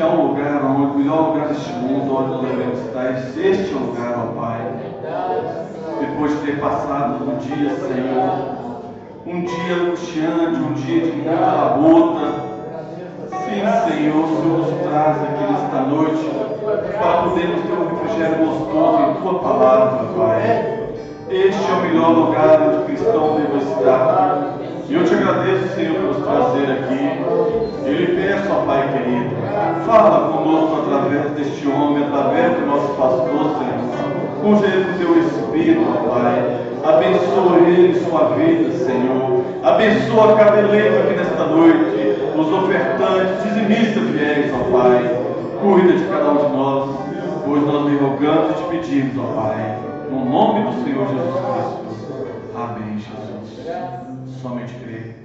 se há um lugar onde, o melhor lugar deste mundo, onde nós devemos estar, este é o lugar, ó Pai. Depois de ter passado um dia, Senhor, um dia angustiante, um dia de muita labuta. Sim, Senhor, o Senhor nos traz aqui nesta noite para podermos ter um refrigério gostoso em Tua palavra, Pai. Este é o melhor lugar onde o cristão deve estar. E eu te agradeço, Senhor, por nos trazer aqui. Eu lhe peço, ó Pai querido, fala conosco através deste homem, através do nosso pastor, Senhor. Congelhe o Teu Espírito, ó Pai. Abençoa ele e sua vida, Senhor. Abençoa cada elenco aqui nesta noite, os ofertantes, dizimistas fiéis, ó Pai. Cuida de cada um de nós, pois nós lhe rogamos e te pedimos, ó Pai, no nome do Senhor Jesus Cristo. Amém, Jesus. Somente crer.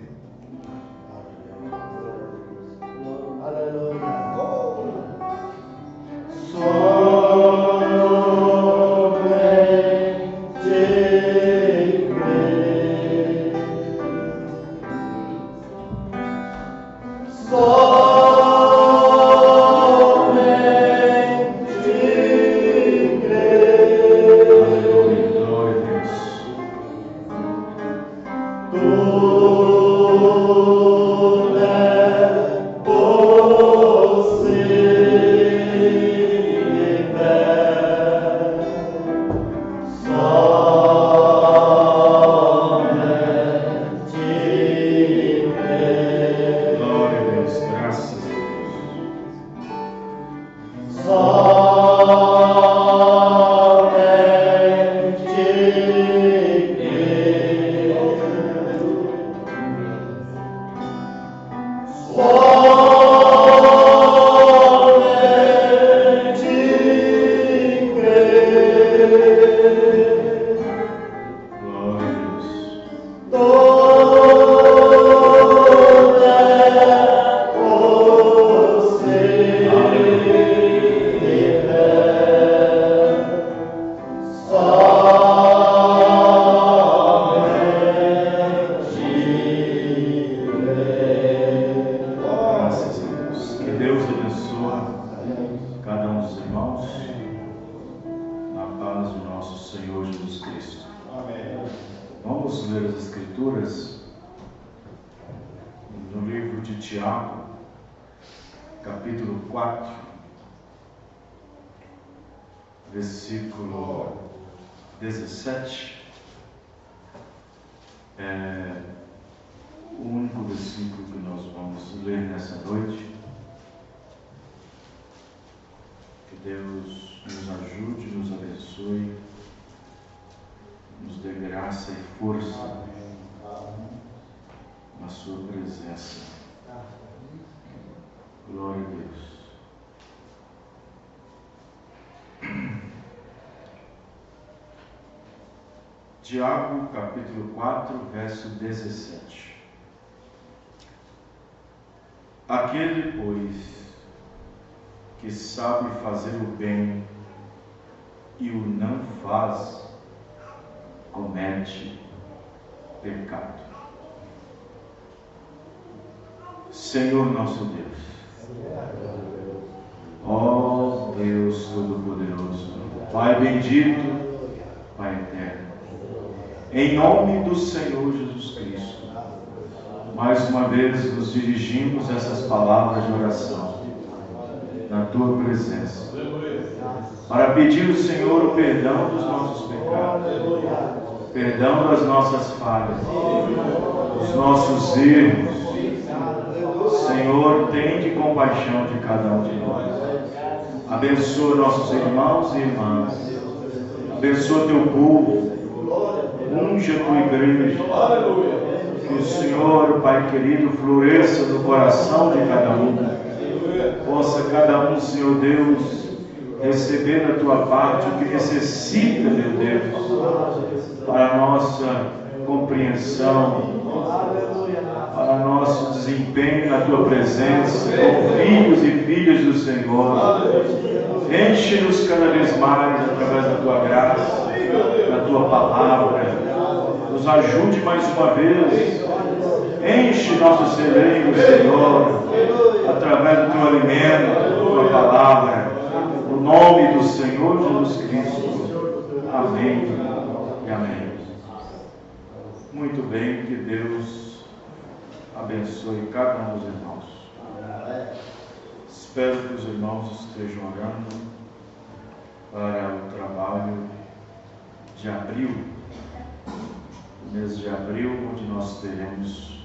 Aleluia. Versículo 17 é o único versículo que nós vamos ler nessa noite. Que Deus nos ajude, nos abençoe, nos dê graça e força na sua presença. Glória a Deus. Tiago, capítulo 4, verso 17. Aquele, pois, que sabe fazer o bem e o não faz, comete pecado. Senhor nosso Deus, ó Deus Todo-Poderoso, Pai bendito, Pai eterno, em nome do Senhor Jesus Cristo, mais uma vez nos dirigimos a essas palavras de oração na Tua presença, para pedir ao Senhor o perdão dos nossos pecados, perdão das nossas falhas, dos nossos erros. Senhor, tende compaixão de cada um de nós. Abençoa nossos irmãos e irmãs. Abençoa Teu povo. Unge a Tua igreja. Que o Senhor, Pai querido, floresça no coração de cada um. Possa cada um, Senhor Deus, receber da Tua parte o que necessita, meu Deus, para a nossa compreensão, para nosso desempenho na Tua presença, como filhos e filhas do Senhor. Enche-nos cada vez mais através da Tua graça, da Tua palavra. Nos ajude mais uma vez. Enche nossos celeiros, Senhor, através do Teu alimento. Jesus Cristo. Amém e amém. Muito bem, que Deus abençoe cada um dos irmãos. Espero que os irmãos estejam orando para o trabalho de abril, mês de abril, onde nós teremos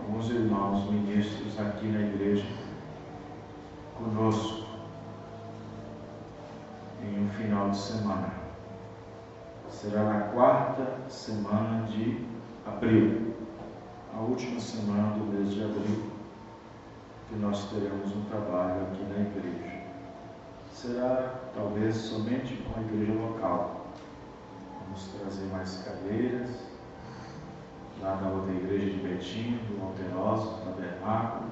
alguns irmãos ministros aqui na igreja conosco em um final de semana. Será na quarta semana de abril, a última semana do mês de abril, que nós teremos um trabalho aqui na igreja. Será talvez somente com a igreja local. Vamos trazer mais cadeiras, lá na outra igreja de Betim, do Alterosa, do Tabernáculo,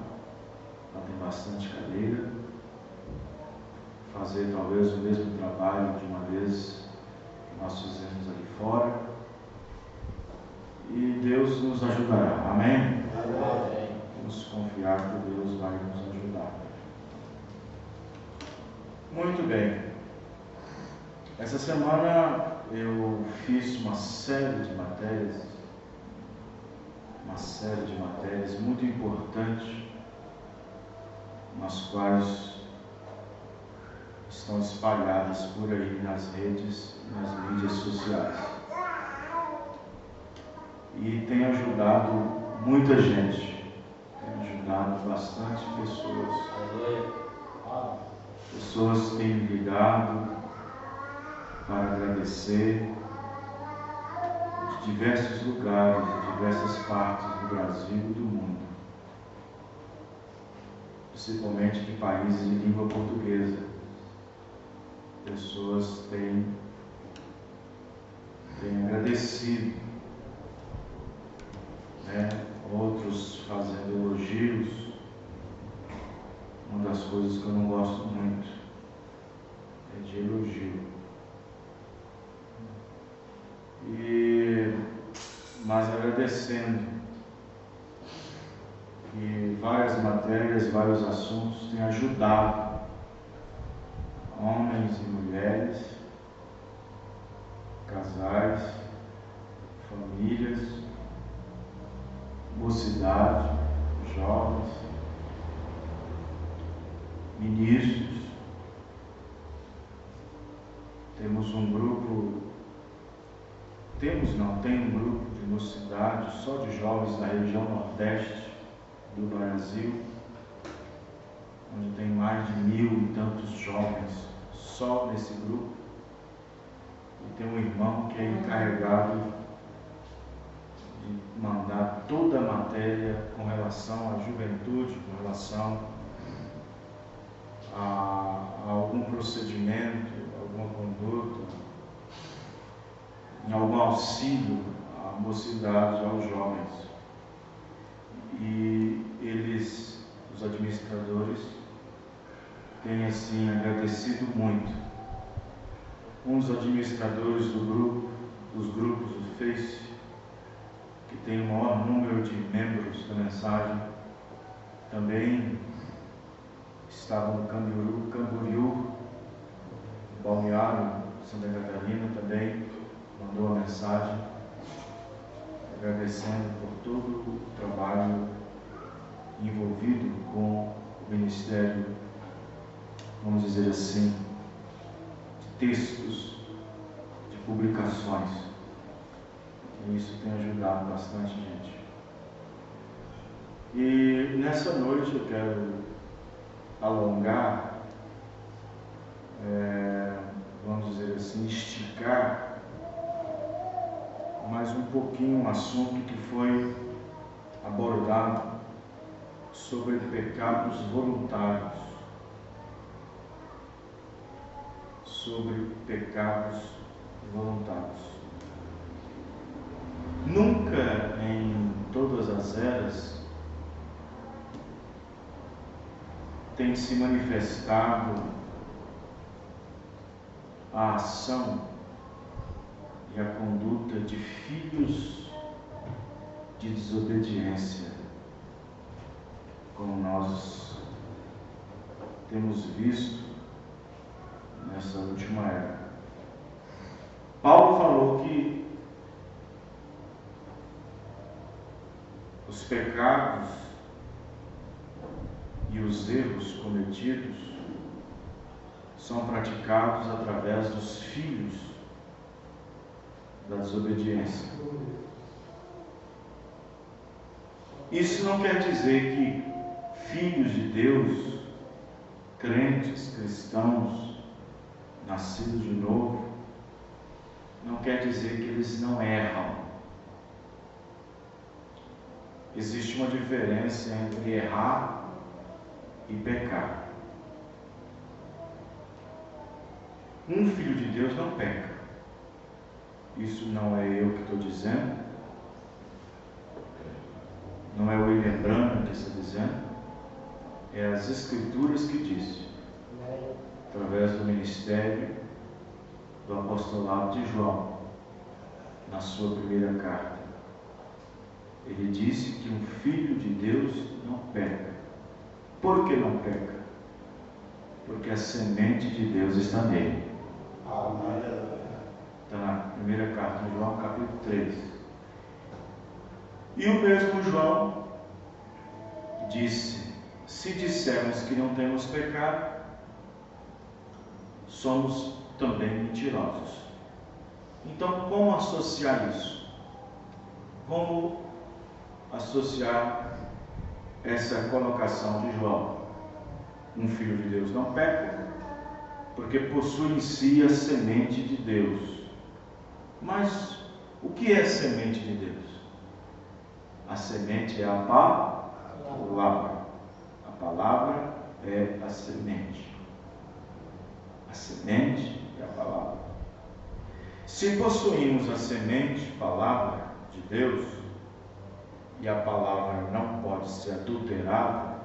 lá tem bastante cadeira. Fazer talvez o mesmo trabalho de uma vez que nós fizemos ali fora. E Deus nos ajudará. Amém? Amém. Vamos confiar que Deus vai nos ajudar. Muito bem. Essa semana eu fiz uma série de matérias muito importantes, nas quais estão espalhadas por aí nas redes, nas mídias sociais. E tem ajudado muita gente, tem ajudado bastante pessoas. Pessoas têm me ligado para agradecer de diversos lugares, de diversas partes do Brasil e do mundo, principalmente de países de língua portuguesa. Pessoas têm agradecido, outros fazendo elogios. Uma das coisas que eu não gosto muito é de elogio. Mas agradecendo que várias matérias, vários assuntos têm ajudado homens e mulheres, casais, famílias, mocidade, jovens, ministros. Tem um grupo de mocidade só de jovens da região nordeste do Brasil, onde tem mais de 1000 e tantos jovens só nesse grupo. E tem um irmão que é encarregado de mandar toda a matéria com relação à juventude, com relação a algum procedimento, alguma conduta, em algum auxílio à mocidade, aos jovens. E eles, os administradores, têm assim agradecido muito. Um dos administradores dos grupos do Face, que tem o maior número de membros da mensagem, também estava no Camboriú, Balneário, Santa Catarina, também mandou a mensagem agradecendo por todo o trabalho envolvido com o ministério, vamos dizer assim, de textos, de publicações. E isso tem ajudado bastante gente. E nessa noite eu quero alongar, vamos dizer assim, esticar mais um pouquinho um assunto que foi abordado sobre pecados voluntários. Sobre pecados voluntários. Nunca em todas as eras tem se manifestado a ação e a conduta de filhos de desobediência, como nós temos visto, nessa última era. Paulo falou que os pecados e os erros cometidos são praticados através dos filhos da desobediência. Isso não quer dizer que filhos de Deus, crentes, cristãos, nascidos de novo, não quer dizer que eles não erram. Existe uma diferença entre errar e pecar. Um filho de Deus não peca. Isso não é eu que estou dizendo, não é o William Branham que está dizendo, é as Escrituras que dizem, através do ministério do apostolado de João, na sua primeira carta. Ele disse que um filho de Deus não peca. Por que não peca? Porque a semente de Deus está nele. Está na primeira carta de João, capítulo 3. E o mesmo João disse: se dissermos que não temos pecado, somos também mentirosos. Então, como associar isso? Como associar essa colocação de João? Um filho de Deus não peca, porque possui em si a semente de Deus. Mas o que é semente de Deus? A semente é a palavra. A palavra é a semente. A semente é a palavra. Se possuímos a semente, palavra de Deus, e a palavra não pode ser adulterada,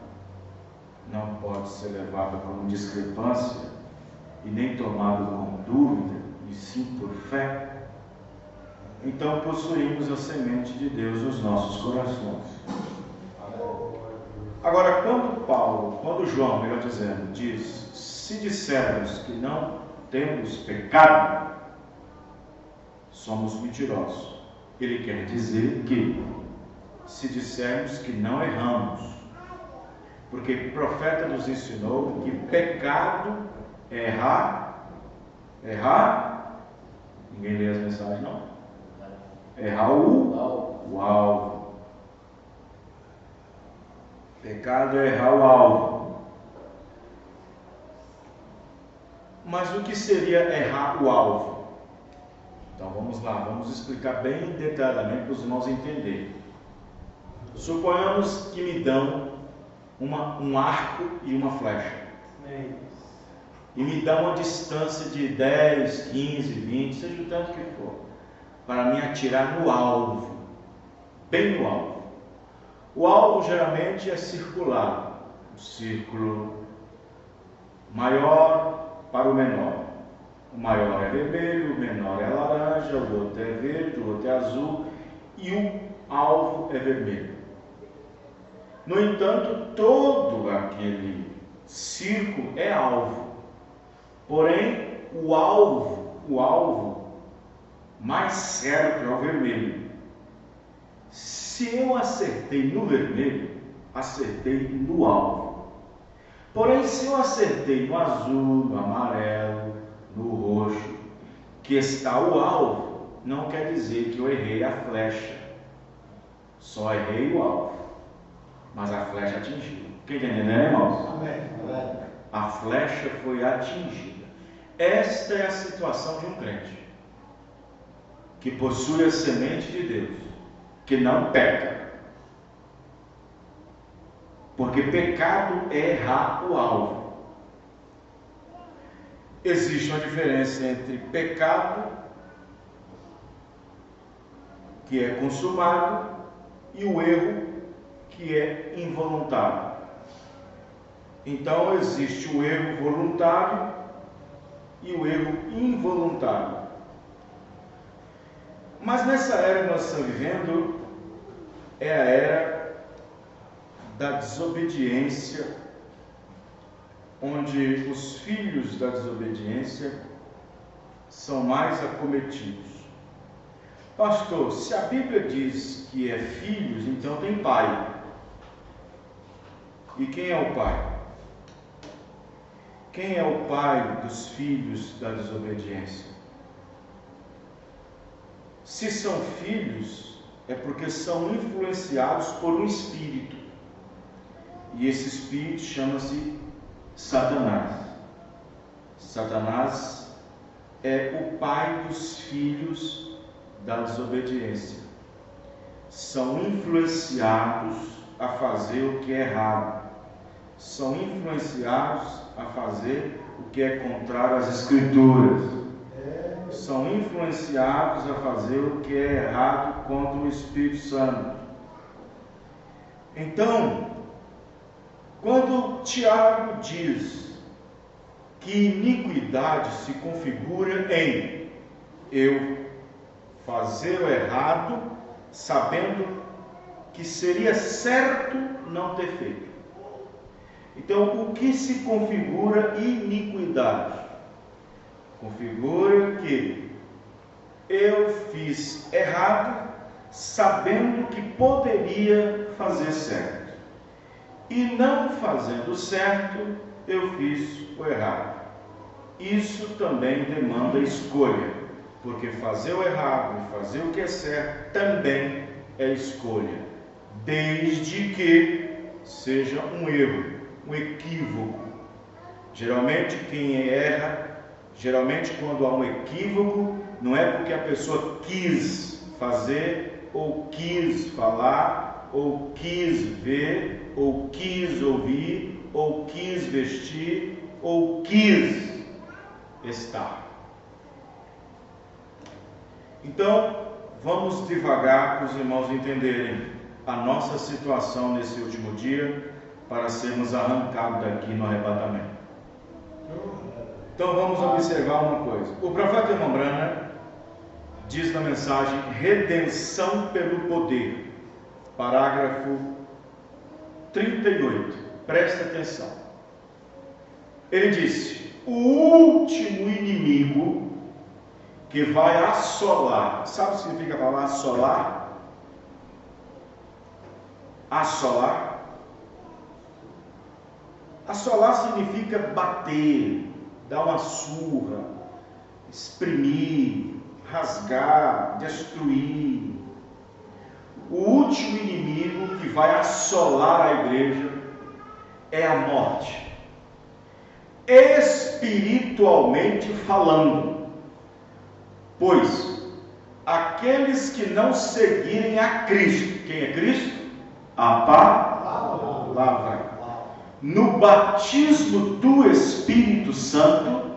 não pode ser levada como discrepância, e nem tomada com dúvida, e sim por fé, então possuímos a semente de Deus nos nossos corações. Agora, quando João, melhor dizendo, diz: se dissermos que não temos pecado, somos mentirosos. Ele quer dizer que, se dissermos que não erramos, porque o profeta nos ensinou que pecado é errar, ninguém lê as mensagens não, errar o alvo. Pecado é errar o alvo. Mas o que seria errar o alvo? Então vamos lá, vamos explicar bem detalhadamente para os irmãos entenderem. Suponhamos que me dão um arco e uma flecha. E me dão uma distância de 10, 15, 20, seja o tanto que for, para me atirar no alvo, bem no alvo. O alvo geralmente é circular, um círculo maior para o menor. O maior é vermelho, o menor é laranja, o outro é verde, o outro é azul e o alvo é vermelho. No entanto, todo aquele círculo é alvo. Porém, o alvo mais certo é o vermelho. Se eu acertei no vermelho, acertei no alvo. Porém, se eu acertei no azul, no amarelo, no roxo, que está o alvo, não quer dizer que eu errei a flecha. Só errei o alvo, mas a flecha atingiu. Quem está entendendo, irmãos? Amém. A flecha foi atingida. Esta é a situação de um crente que possui a semente de Deus, que não peca. Porque pecado é errar o alvo. Existe uma diferença entre pecado, que é consumado, e o erro, que é involuntário. Então existe o erro voluntário e o erro involuntário. Mas nessa era que nós estamos vivendo, é a era da desobediência onde os filhos da desobediência são mais acometidos. Pastor, se a Bíblia diz que é filhos, então tem pai. E quem é o pai? Quem é o pai dos filhos da desobediência? Se são filhos, é porque são influenciados por um espírito. E esse espírito chama-se Satanás. Satanás é o pai dos filhos da desobediência. São influenciados a fazer o que é errado. São influenciados a fazer o que é contrário às Escrituras. São influenciados a fazer o que é errado contra o Espírito Santo. Então, quando Tiago diz que iniquidade se configura em eu fazer o errado, sabendo que seria certo não ter feito. Então, o que se configura iniquidade? Configura que eu fiz errado, sabendo que poderia fazer certo. E não fazendo certo, eu fiz o errado. Isso também demanda escolha, porque fazer o errado e fazer o que é certo também é escolha, desde que seja um erro, um equívoco. Geralmente quem erra, geralmente quando há um equívoco, não é porque a pessoa quis fazer, ou quis falar, ou quis ver, ou quis ouvir, ou quis vestir, ou quis estar. Então, vamos devagar para os irmãos entenderem a nossa situação nesse último dia, para sermos arrancados daqui no arrebatamento. Então vamos observar uma coisa. O profeta Irmão Branham diz na mensagem redenção pelo poder, parágrafo 38. Preste atenção. Ele disse: o último inimigo que vai assolar. Sabe o que significa a palavra assolar? Assolar. Assolar significa bater, dar uma surra, exprimir, rasgar, destruir. O último inimigo que vai assolar a igreja é a morte. Espiritualmente falando, pois aqueles que não seguirem a Cristo, quem é Cristo? A palavra. No batismo do Espírito Santo,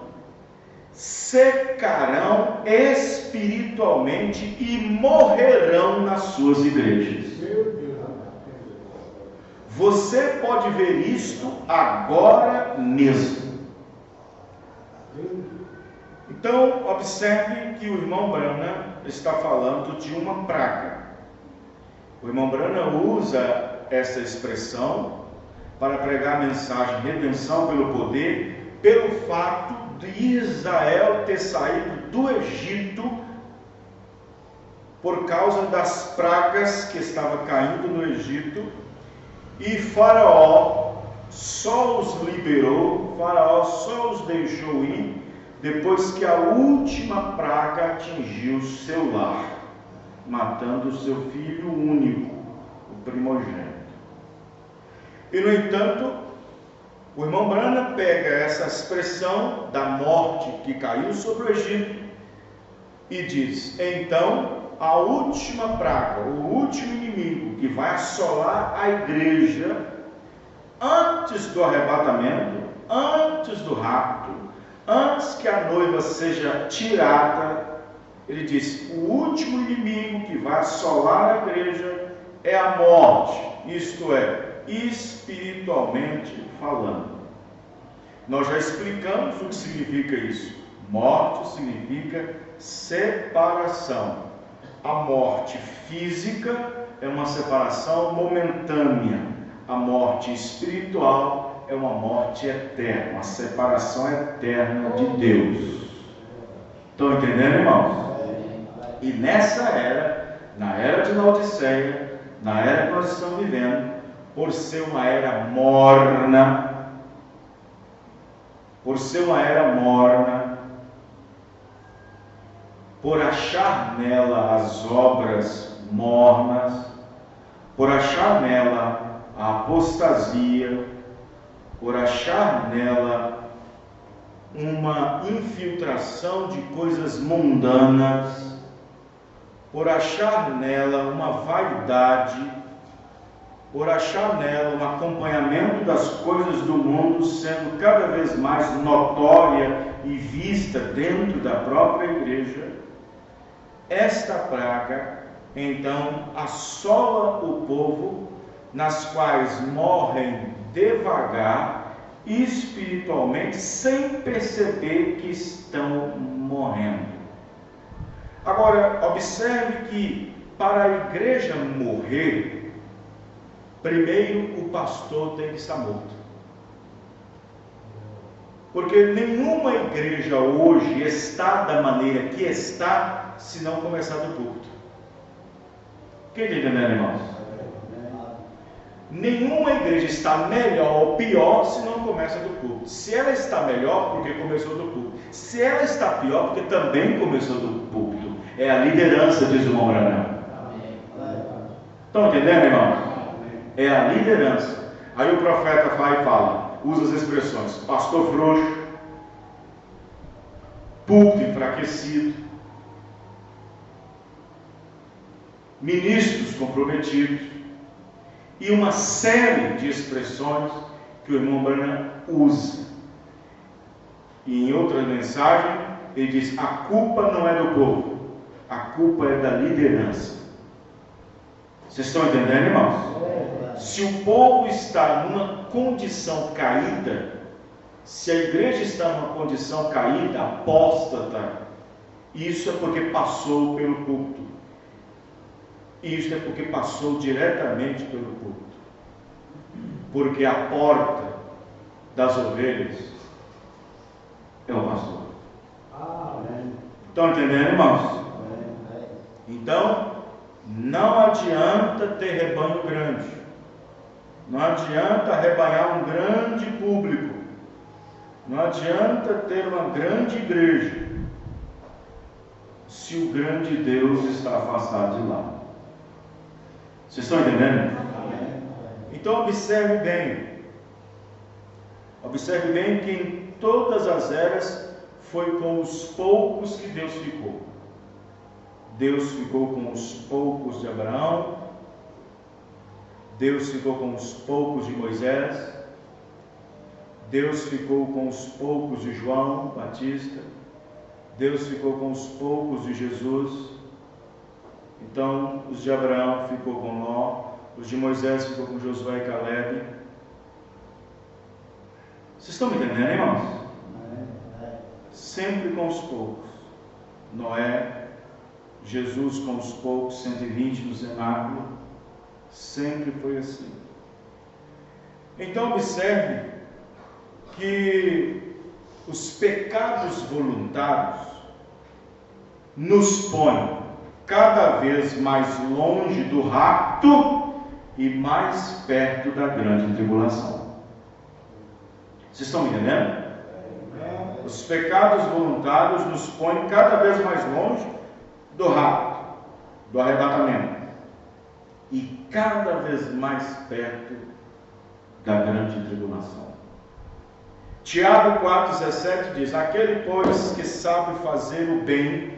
secarão espiritualmente e morrerão nas suas igrejas. Você pode ver isto agora mesmo. Então, observe que o irmão Branham está falando de uma praga. O irmão Branham usa essa expressão para pregar a mensagem de redenção pelo poder, pelo fato de Israel ter saído do Egito por causa das pragas que estavam caindo no Egito, e Faraó só os liberou, Faraó só os deixou ir depois que a última praga atingiu seu lar, matando o seu filho único, o primogênito. E no entanto, o irmão Branham pega essa expressão da morte que caiu sobre o Egito e diz: então a última praga, o último inimigo que vai assolar a igreja antes do arrebatamento, antes do rapto, antes que a noiva seja tirada, ele diz: o último inimigo que vai assolar a igreja é a morte, isto é, espiritualmente falando. Nós já explicamos o que significa isso. Morte significa separação. A morte física é uma separação momentânea. A morte espiritual é uma morte eterna, uma separação eterna de Deus. Estão entendendo, irmãos? E nessa era, na era de Laodiceia, na era que nós estamos vivendo, por ser uma era morna, por achar nela as obras mornas, por achar nela a apostasia, por achar nela uma infiltração de coisas mundanas, por achar nela uma vaidade, por achar nela um acompanhamento das coisas do mundo sendo cada vez mais notória e vista dentro da própria igreja, esta praga então assola o povo, nas quais morrem devagar, espiritualmente, sem perceber que estão morrendo. Agora, observe que para a igreja morrer, primeiro o pastor tem que estar morto. Porque nenhuma igreja hoje está da maneira que está, se não começar do púlpito. Quem está entendendo, irmãos? Nenhuma igreja está melhor ou pior se não começa do púlpito. Se ela está melhor, porque começou do púlpito. Se ela está pior, porque também começou do púlpito. É a liderança, diz o irmão Branham. Estão entendendo, irmão? É a liderança. Aí o profeta vai e fala, usa as expressões: pastor frouxo, púlpito enfraquecido, ministros comprometidos, e uma série de expressões que o irmão Branham usa. E em outra mensagem ele diz: a culpa não é do povo, a culpa é da liderança. Vocês estão entendendo, irmãos? Se o povo está numa condição caída, se a igreja está numa condição caída, apóstata, isso é porque passou pelo púlpito. Isso é porque passou diretamente pelo púlpito. Porque a porta das ovelhas é o pastor. Estão entendendo, irmãos? Então, não adianta ter rebanho grande. Não adianta arrebanhar um grande público. Não adianta ter uma grande igreja, se o grande Deus está afastado de lá. Vocês estão entendendo? Então observe bem. Observe bem que em todas as eras foi com os poucos que Deus ficou. Deus ficou com os poucos de Abraão, Deus ficou com os poucos de Moisés, Deus ficou com os poucos de João Batista, Deus ficou com os poucos de Jesus. Então, os de Abraão ficou com Ló, os de Moisés ficou com Josué e Caleb. Vocês estão me entendendo, irmãos? Sempre com os poucos. Noé, Jesus com os poucos, 120 no cenáculo. Sempre foi assim. Então observe que os pecados voluntários nos põem cada vez mais longe do rapto e mais perto da grande tribulação. Vocês estão me entendendo? Os pecados voluntários nos põem cada vez mais longe do rapto, do arrebatamento, e cada vez mais perto da grande tribulação. Tiago 4,17 diz: aquele, pois, que sabe fazer o bem,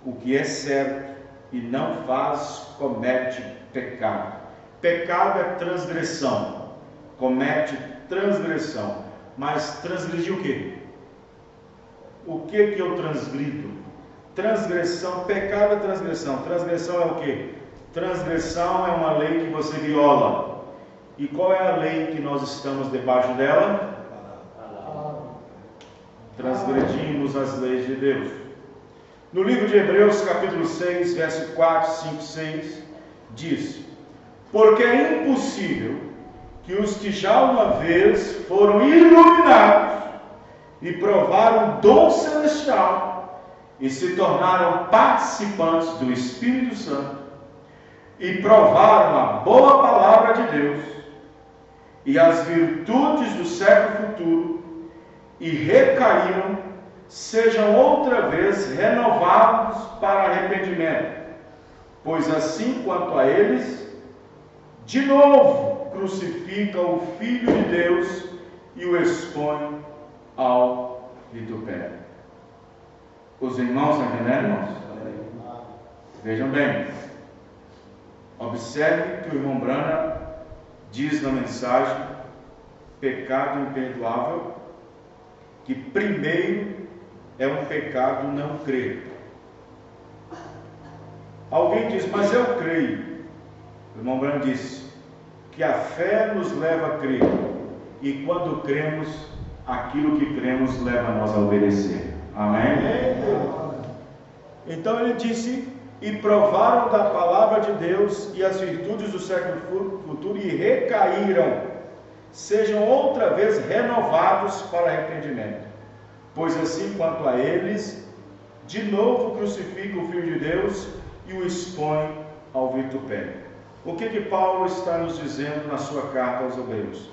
o que é certo, e não faz, comete pecado. Pecado é transgressão, comete transgressão. Mas transgredir o quê? O que eu transgrido? Transgressão, pecado é transgressão. Transgressão é o quê? Transgressão é uma lei que você viola. E qual é a lei que nós estamos debaixo dela? Transgredimos as leis de Deus. No livro de Hebreus, capítulo 6, verso 4, 5, 6, diz: porque é impossível que os que já uma vez foram iluminados e provaram o dom celestial e se tornaram participantes do Espírito Santo e provaram a boa palavra de Deus e as virtudes do século futuro e recaíram, sejam outra vez renovados para arrependimento, pois assim quanto a eles, de novo crucificam o Filho de Deus e o expõem ao vitupério. Os irmãos estão entendendo, irmãos? Vejam bem, observe que o irmão Branham diz na mensagem pecado imperdoável, que primeiro é um pecado não crer. Alguém diz, mas eu creio. O irmão Branham disse que a fé nos leva a crer, e quando cremos, aquilo que cremos leva nós a obedecer. Amém? Então ele disse, e provaram da palavra de Deus e as virtudes do século futuro e recaíram, sejam outra vez renovados para arrependimento, pois assim quanto a eles, de novo crucificam o Filho de Deus e o expõem ao vitupério. O que Paulo está nos dizendo na sua carta aos Hebreus?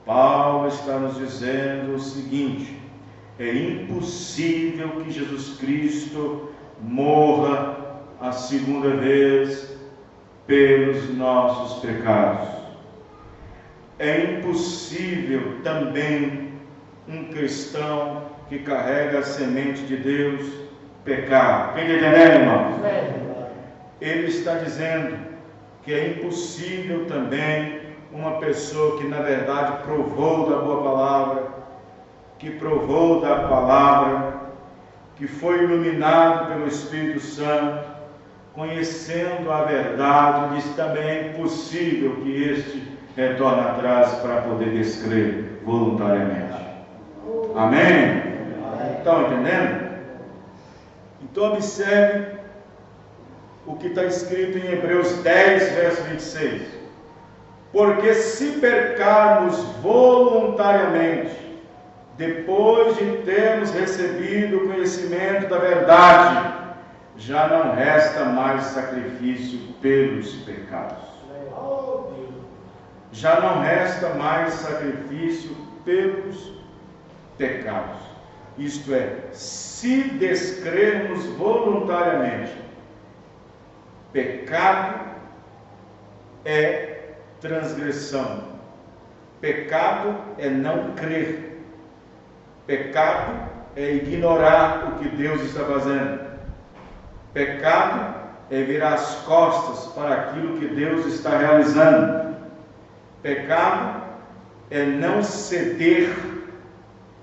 Paulo está nos dizendo o seguinte: é impossível que Jesus Cristo morra a segunda vez pelos nossos pecados. É impossível também um cristão que carrega a semente de Deus pecar. Quem está entendendo, irmãos? Ele está dizendo que é impossível também uma pessoa que na verdade provou da boa palavra, que provou da palavra, que foi iluminado pelo Espírito Santo, conhecendo a verdade, diz também é impossível que este retorne atrás para poder descrer voluntariamente. Amém? Estão entendendo? Então observe o que está escrito em Hebreus 10, verso 26. Porque se pecarmos voluntariamente, depois de termos recebido o conhecimento da verdade, já não resta mais sacrifício pelos pecados. Já não resta mais sacrifício pelos pecados. Isto é, se descrermos voluntariamente, pecado é transgressão. Pecado é não crer. Pecado é ignorar o que Deus está fazendo. Pecado é virar as costas para aquilo que Deus está realizando. Pecado é não ceder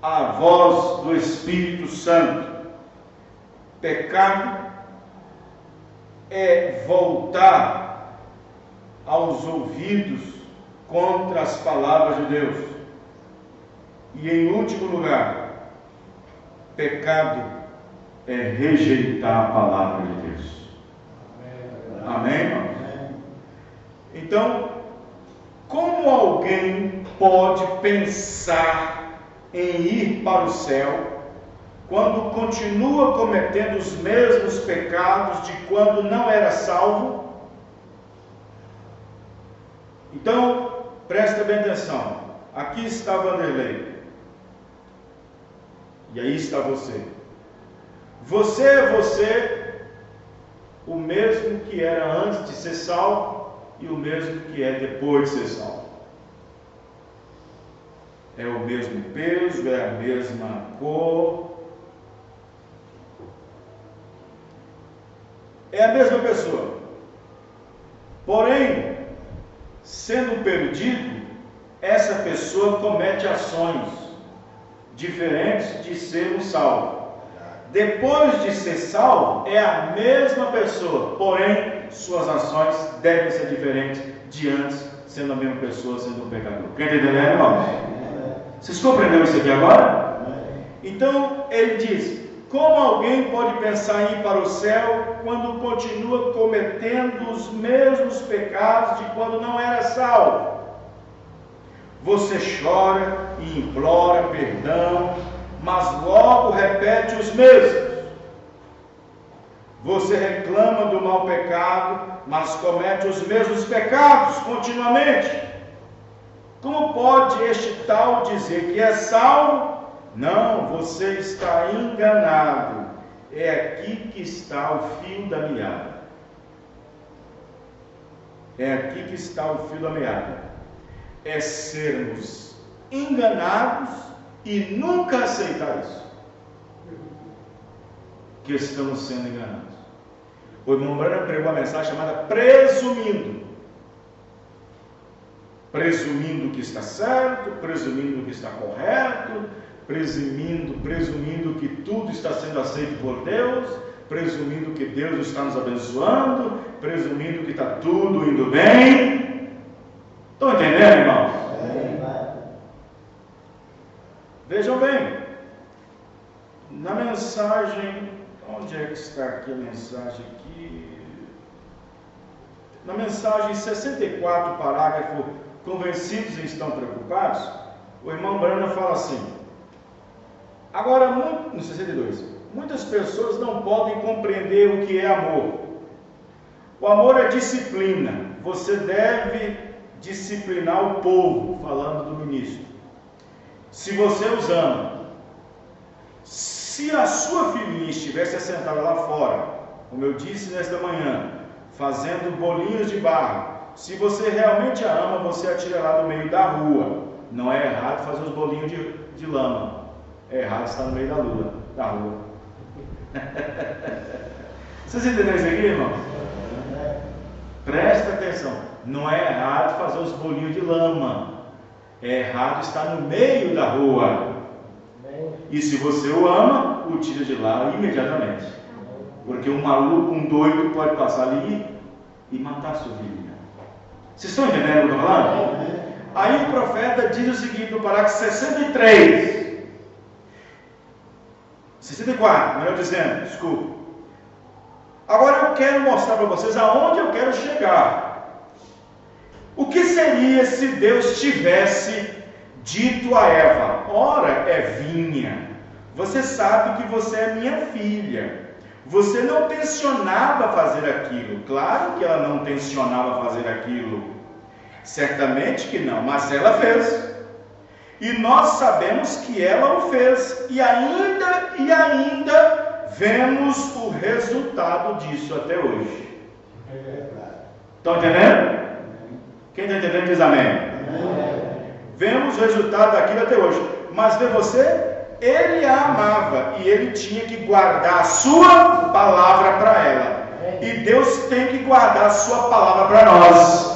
à voz do Espírito Santo. Pecado é voltar aos ouvidos contra as palavras de Deus. E em último lugar, pecado é rejeitar a palavra de Deus. Amém, irmãos? Então, como alguém pode pensar em ir para o céu quando continua cometendo os mesmos pecados de quando não era salvo? Então, presta bem atenção. Aqui está Vanderlei. E aí está você. Você é você, o mesmo que era antes de ser salvo e o mesmo que é depois de ser salvo. É o mesmo peso, é a mesma cor, é a mesma pessoa. Porém, sendo perdido, essa pessoa comete ações diferentes de ser um salvo. Depois de ser salvo, é a mesma pessoa, porém, suas ações devem ser diferentes de antes, sendo a mesma pessoa, sendo um pecador. Quer entender, irmãos? Vocês compreenderam isso aqui agora? Então, ele diz: como alguém pode pensar em ir para o céu quando continua cometendo os mesmos pecados de quando não era salvo? Você chora e implora perdão, mas logo repete os mesmos. Você reclama do mau pecado, mas comete os mesmos pecados continuamente. Como pode este tal dizer que é salvo? Não, você está enganado. É aqui que está o fio da meada. É aqui que está o fio da meada. É sermos enganados e nunca aceitar isso. Que estamos sendo enganados. O irmão Branham pregou uma mensagem chamada presumindo. Presumindo que está certo, presumindo que está correto, presumindo que tudo está sendo aceito por Deus, presumindo que Deus está nos abençoando, presumindo que está tudo indo bem. Estão entendendo, irmãos? Vejam bem, na mensagem, onde é que está aqui a mensagem aqui? Na mensagem 64, parágrafo Convencidos e Estão Preocupados, o irmão Branham fala assim: agora, no 62, muitas pessoas não podem compreender o que é amor. O amor é disciplina. Você deve disciplinar o povo, falando do ministro. Se você os ama, se a sua filhinha estivesse assentada lá fora, como eu disse nesta manhã, fazendo bolinhos de barro, se você realmente a ama, você a tirará do meio da rua. Não é errado fazer os bolinhos de lama. É errado estar no meio da rua. Vocês entenderam isso aqui, irmãos? Presta atenção. Não é errado fazer os bolinhos de lama. É errado estar no meio da rua. E se você o ama, o tira de lá imediatamente. Porque um maluco, um doido pode passar ali e matar a sua filha. Vocês estão entendendo o que eu estou falando? Aí o profeta diz o seguinte no parágrafo 64, melhor dizendo, desculpa. Agora eu quero mostrar para vocês aonde eu quero chegar. O que seria se Deus tivesse dito a Eva: ora, Evinha, você sabe que você é minha filha. Você não tensionava fazer aquilo. Claro que ela não tensionava fazer aquilo. Certamente que não, mas ela fez. E nós sabemos que ela o fez. E ainda vemos o resultado disso até hoje. Estão entendendo? Quem está entendendo diz amém. Vemos o resultado daquilo até hoje. Mas vê você, ele a amava e ele tinha que guardar a sua palavra para ela. E Deus tem que guardar a sua palavra para nós.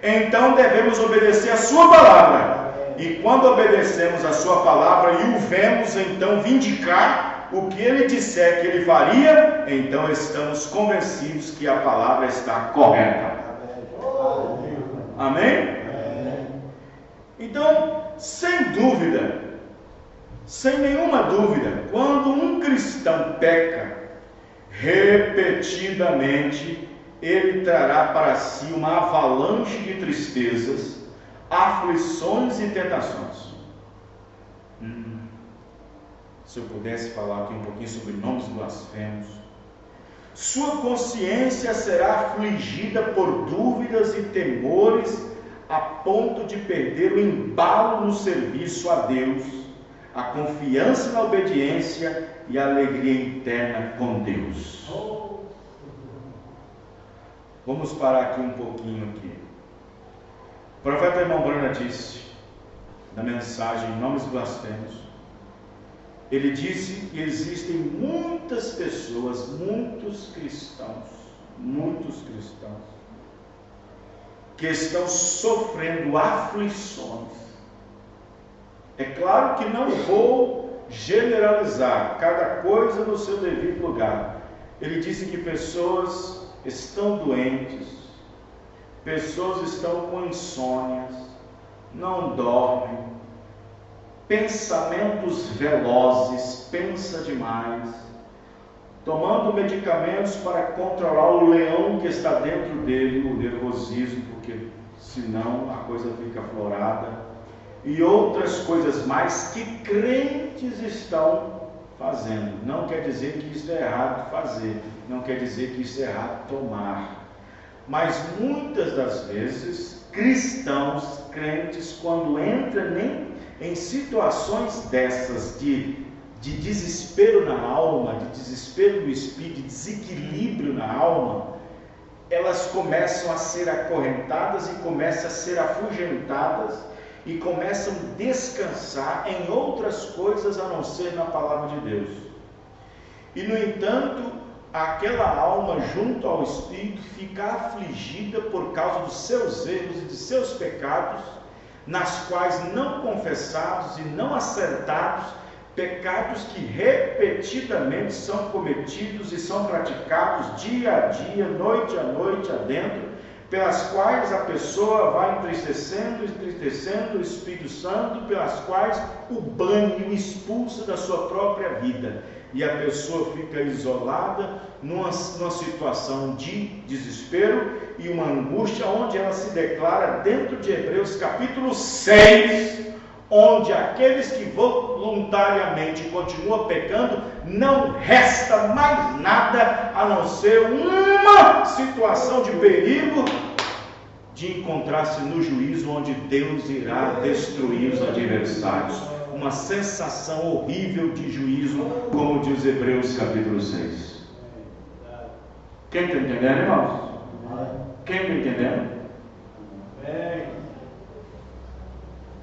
Então devemos obedecer a sua palavra. E quando obedecemos a sua palavra e o vemos então vindicar o que ele disser que ele faria, então estamos convencidos que a palavra está correta. Amém? Então, sem dúvida, sem nenhuma dúvida, quando um cristão peca repetidamente, ele trará para si uma avalanche de tristezas, aflições e tentações. Se eu pudesse falar aqui um pouquinho sobre nomes blasfemos. Sua consciência será afligida por dúvidas e temores, a ponto de perder o embalo no serviço a Deus, a confiança na obediência e a alegria interna com Deus. Vamos parar aqui um pouquinho aqui. O profeta irmão Branham disse, na mensagem Nomes Blasfemos, ele disse que existem muitas pessoas, muitos cristãos, que estão sofrendo aflições. É claro que não vou generalizar, cada coisa no seu devido lugar. Ele disse que pessoas estão doentes, pessoas estão com insônias, não dormem, pensamentos velozes, pensa demais, tomando medicamentos para controlar o leão que está dentro dele, o nervosismo, porque senão a coisa fica aflorada. E outras coisas mais que crentes estão fazendo. Não quer dizer que isso é errado fazer, não quer dizer que isso é errado tomar. Mas muitas das vezes, cristãos, crentes, quando entram em situações dessas de desespero na alma, de desespero do espírito, de desequilíbrio na alma, elas começam a ser acorrentadas e começam a ser afugentadas e começam a descansar em outras coisas a não ser na palavra de Deus. E no entanto, aquela alma junto ao Espírito fica afligida por causa dos seus erros e de seus pecados, nas quais não confessados e não acertados, pecados que repetidamente são cometidos e são praticados dia a dia, noite a noite adentro, pelas quais a pessoa vai entristecendo o Espírito Santo, pelas quais o banha e o expulsa da sua própria vida. E a pessoa fica isolada numa situação de desespero e uma angústia, onde ela se declara dentro de Hebreus capítulo 6, onde aqueles que voluntariamente continuam pecando, não resta mais nada a não ser uma situação de perigo de encontrar-se no juízo, onde Deus irá destruir os adversários. Uma sensação horrível de juízo, como diz Hebreus capítulo 6. Quem está entendendo, irmãos? Quem está entendendo?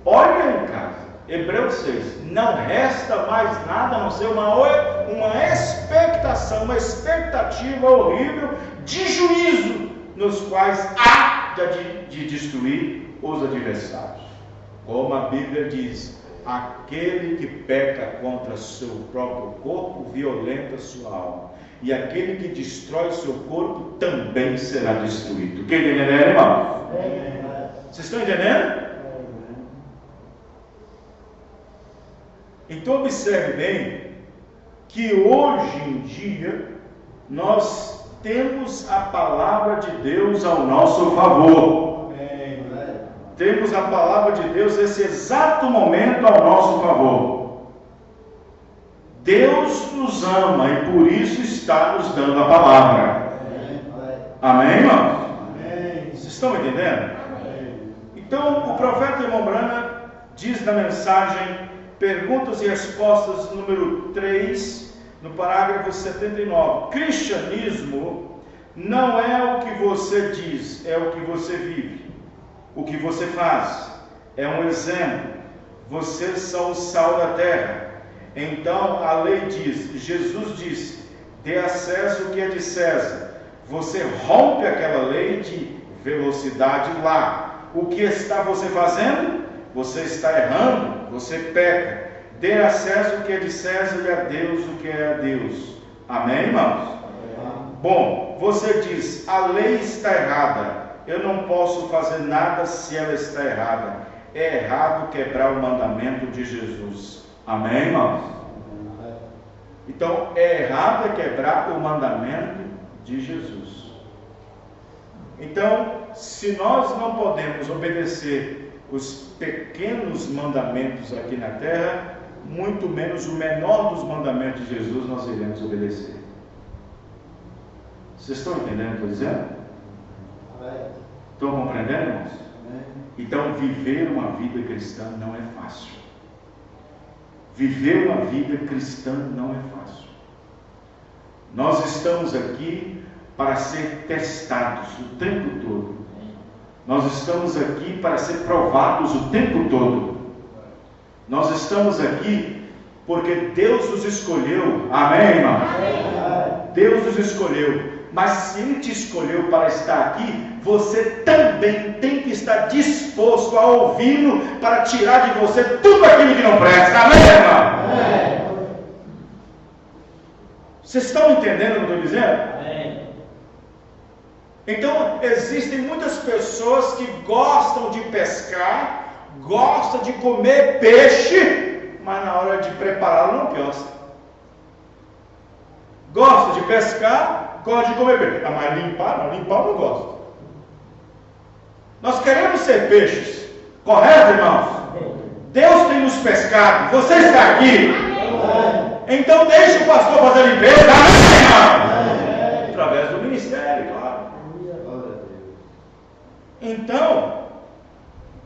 Olha em casa, Hebreus 6, não resta mais nada a não ser uma expectação, uma expectativa horrível de juízo, nos quais há de destruir os adversários. Como a Bíblia diz, aquele que peca contra seu próprio corpo, violenta sua alma, e aquele que destrói seu corpo também será destruído. Quem está entendendo, irmão? Vocês estão entendendo? Então observe bem que hoje em dia nós temos a palavra de Deus ao nosso favor. Temos a palavra de Deus nesse exato momento ao nosso favor. Deus nos ama e por isso está nos dando a palavra. Amém, irmãos? Vocês estão entendendo? Então o profeta irmão Branham diz na mensagem Perguntas e Respostas número 3, no parágrafo 79. Cristianismo não é o que você diz, é o que você vive. O que você faz é um exemplo. Vocês são o sal da terra. Então a lei diz, Jesus disse, dê a César o que é de César. Você rompe aquela lei de velocidade lá. O que está você fazendo? Você está errando, você peca. Dê a César o que é de César e a Deus o que é a Deus. Amém, irmãos? Bom, você diz, a lei está errada. Eu não posso fazer nada se ela está errada. É errado quebrar o mandamento de Jesus. Amém, irmãos? Então, é errado quebrar o mandamento de Jesus. Então, se nós não podemos obedecer os pequenos mandamentos aqui na terra, muito menos o menor dos mandamentos de Jesus nós iremos obedecer. Vocês estão entendendo o que eu estou dizendo? Estão compreendendo, irmãos? Então, viver uma vida cristã não é fácil. Viver uma vida cristã não é fácil. Nós estamos aqui para ser testados o tempo todo. Nós estamos aqui para ser provados o tempo todo. Nós estamos aqui porque Deus nos escolheu. Amém, irmão? Deus nos escolheu. Mas se Ele te escolheu para estar aqui, você também tem que estar disposto a ouvi-lo para tirar de você tudo aquilo que não presta. Amém, irmão? Vocês estão entendendo o que eu estou dizendo? Então, existem muitas pessoas que gostam de pescar, gostam de comer peixe, mas na hora de prepará-lo não gosta. Gosta de pescar, gosta de comer peixe. Mas limpar não gosta. Nós queremos ser peixes, correto, irmãos? Deus tem nos pescado, você está aqui. Então deixe o pastor fazer a limpeza, amém, irmão? Através do ministério, claro. Então,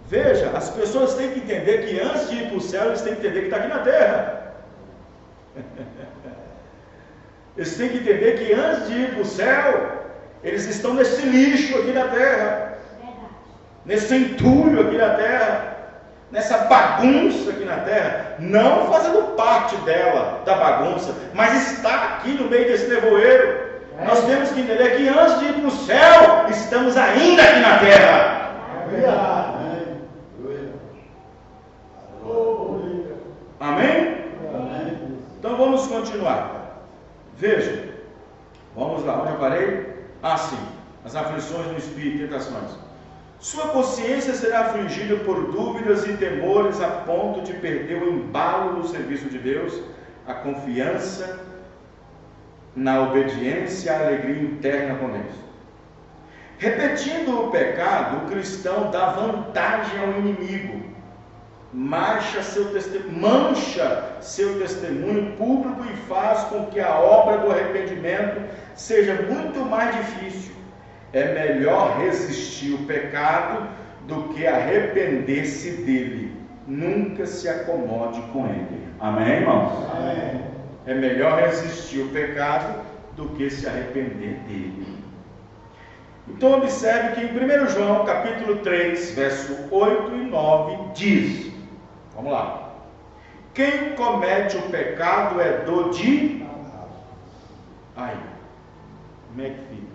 veja, as pessoas têm que entender que antes de ir para o céu, eles têm que entender que está aqui na terra. Eles têm que entender que antes de ir para o céu, eles estão nesse lixo aqui na terra, nesse entulho aqui na terra, nessa bagunça aqui na terra, não fazendo parte dela, da bagunça, mas está aqui no meio desse nevoeiro. Nós temos que entender que antes de ir para o céu, estamos ainda aqui na terra. Amém? Então vamos continuar. Veja, vamos lá, onde eu parei? Sim, as aflições do espírito e tentações. Sua consciência será afligida por dúvidas e temores a ponto de perder o embalo no serviço de Deus, a confiança na obediência e a alegria interna com Deus. Repetindo o pecado, o cristão dá vantagem ao inimigo, mancha seu testemunho público e faz com que a obra do arrependimento seja muito mais difícil. É melhor resistir o pecado do que arrepender-se dele. Nunca se acomode com ele. Amém, irmãos? Amém. É melhor resistir o pecado do que se arrepender dele. Então observe que em 1 João capítulo 3, verso 8 e 9 diz, vamos lá: quem comete o pecado é do diabo. Aí, como é que fica?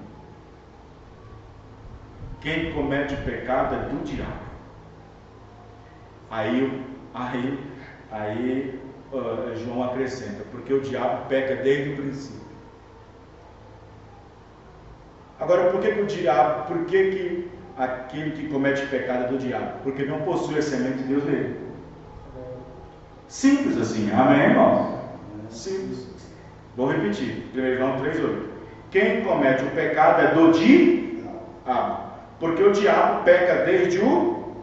Quem comete o pecado é do diabo. Aí João acrescenta, porque o diabo peca desde o princípio. Agora, por que aquele que comete pecado é do diabo? Porque não possui a semente de Deus nele. Simples assim, amém, irmãos? Simples. Vou repetir, 1 João 3,8. Quem comete o pecado é do diabo, porque o diabo peca desde o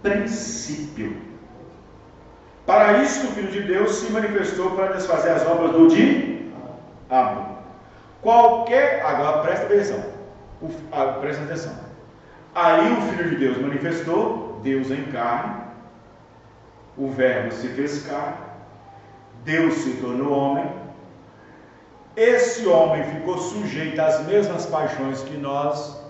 princípio. Para isso, o Filho de Deus se manifestou para desfazer as obras do diabo. Agora presta atenção. Aí o Filho de Deus manifestou, Deus em carne, o Verbo se fez carne, Deus se tornou homem. Esse homem ficou sujeito às mesmas paixões que nós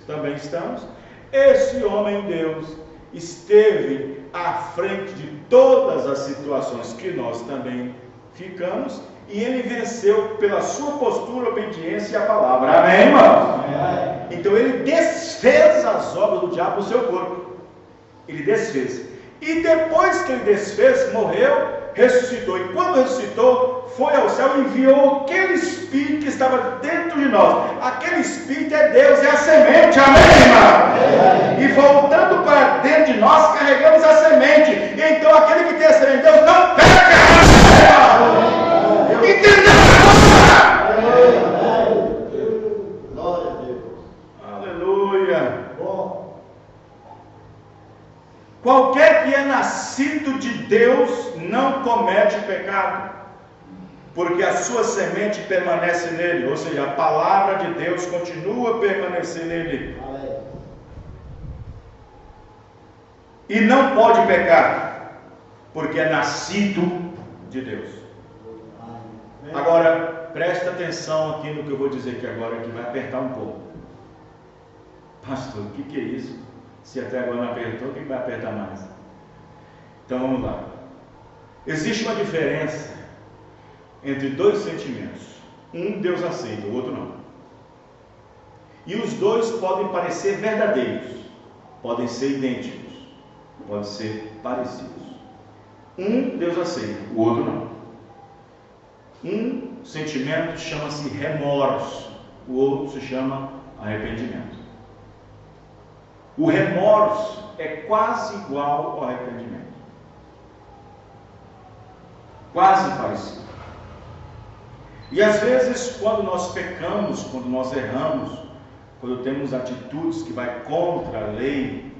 também estamos. Esse homem, Deus, esteve à frente de todas as situações que nós também ficamos, e ele venceu pela sua postura, obediência à palavra. Amém, irmãos? Então ele desfez as obras do diabo no seu corpo. Ele desfez. E depois que ele desfez, morreu, ressuscitou. E quando ressuscitou, foi ao céu e enviou aquele Espírito que estava dentro de nós. Aquele Espírito é Deus, é a semente. Amém, irmão? E voltando para dentro de nós, carregamos a semente. Então aquele que tem a semente de Deus não peca. Entendeu? Glória a Deus. Aleluia. Qualquer que é nascido de Deus não comete pecado, porque a sua semente permanece nele, ou seja, a palavra de Deus continua a permanecer nele. E não pode pecar, porque é nascido de Deus. Agora, presta atenção aqui no que eu vou dizer aqui agora, que vai apertar um pouco. Pastor, o que é isso? Se até agora não apertou, quem vai apertar mais? Então vamos lá. Existe uma diferença entre dois sentimentos. Um Deus aceita, o outro não. E os dois podem parecer verdadeiros, podem ser idênticos, podem ser parecidos. Um Deus aceita, o outro não. Um sentimento chama-se remorso, o outro se chama arrependimento. O remorso é quase igual ao arrependimento. Quase parecido. E às vezes, quando nós pecamos, quando nós erramos, quando temos atitudes que vai contra a lei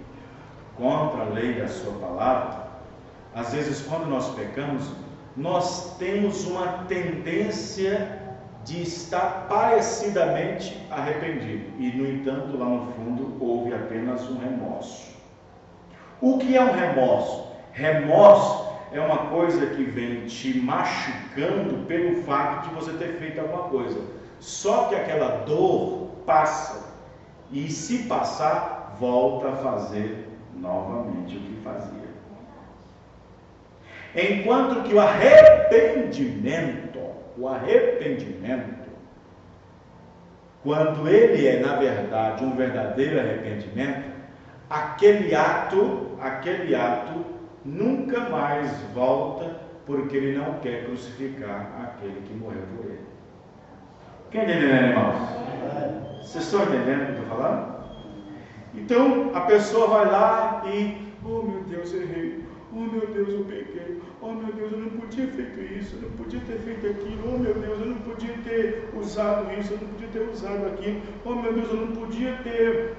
da sua palavra, às vezes quando nós pecamos, nós temos uma tendência de estar parecidamente arrependido. E, no entanto, lá no fundo, houve apenas um remorso. O que é um remorso? Remorso é uma coisa que vem te machucando pelo fato de você ter feito alguma coisa. Só que aquela dor passa. E se passar, volta a fazer novamente o que fazia. Enquanto que o arrependimento, quando ele é, na verdade, um verdadeiro arrependimento, aquele ato nunca mais volta, porque ele não quer crucificar aquele que morreu por ele. Quem está entendendo, irmãos? Vocês estão entendendo o que eu estou falando? Então, a pessoa vai lá e, oh meu Deus, errei. Oh meu Deus, eu pequei. Oh meu Deus, eu não podia ter feito isso, eu não podia ter feito aquilo. Oh meu Deus, eu não podia ter usado isso, eu não podia ter usado aquilo. Oh meu Deus, eu não podia ter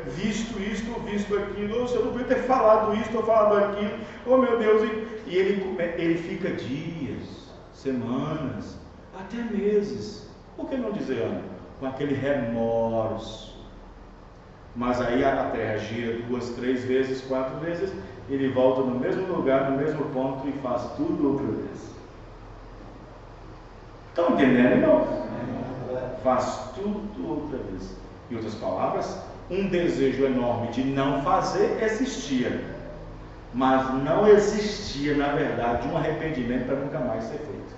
visto isso ou visto aquilo. Oh, eu não podia ter falado isso ou falado aquilo. Oh meu Deus, e ele fica dias, semanas, até meses. Por que não dizer anos? Com aquele remorso. Mas aí a terra gira 2, 3 vezes, 4 vezes, ele volta no mesmo lugar, no mesmo ponto e faz tudo outra vez. Estão entendendo, irmãos? Faz tudo outra vez. Em outras palavras, um desejo enorme de não fazer existia, mas não existia, na verdade, um arrependimento para nunca mais ser feito.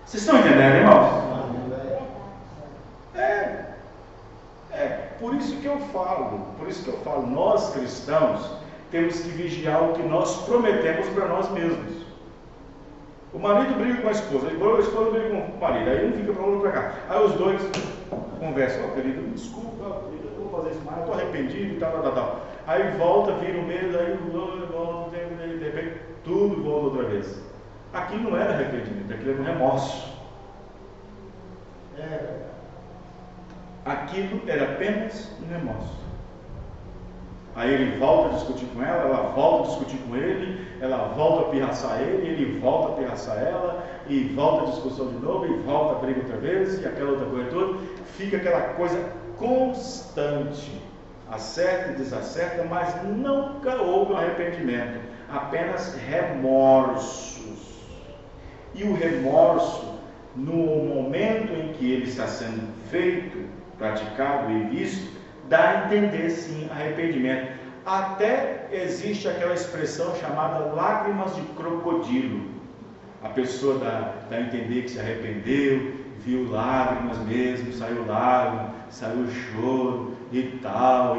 Vocês estão entendendo, irmãos? Por isso que eu falo, nós cristãos temos que vigiar o que nós prometemos para nós mesmos. O marido briga com a esposa briga com o marido, aí um fica para lá e para cá. Aí os dois conversam, querido, desculpa, eu vou fazer isso mais, eu estou arrependido e tal. Aí volta, vira o mês, aí volta, de repente, tudo volta outra vez. Aquilo não era arrependimento, aquilo era um remorso. Aquilo era apenas um remorso. Aí ele volta a discutir com ela volta a discutir com ele, ela volta a pirraçar ele volta a pirraçar ela, e volta a discussão de novo, e volta a briga outra vez, e aquela outra coisa toda. Fica aquela coisa constante, acerta e desacerta, mas nunca houve um arrependimento, apenas remorsos. E o remorso, no momento em que ele está sendo feito, praticado e visto, dá a entender sim arrependimento. Até existe aquela expressão chamada lágrimas de crocodilo. A pessoa dá a entender que se arrependeu, viu lágrimas mesmo, saiu lágrimas, saiu choro e tal,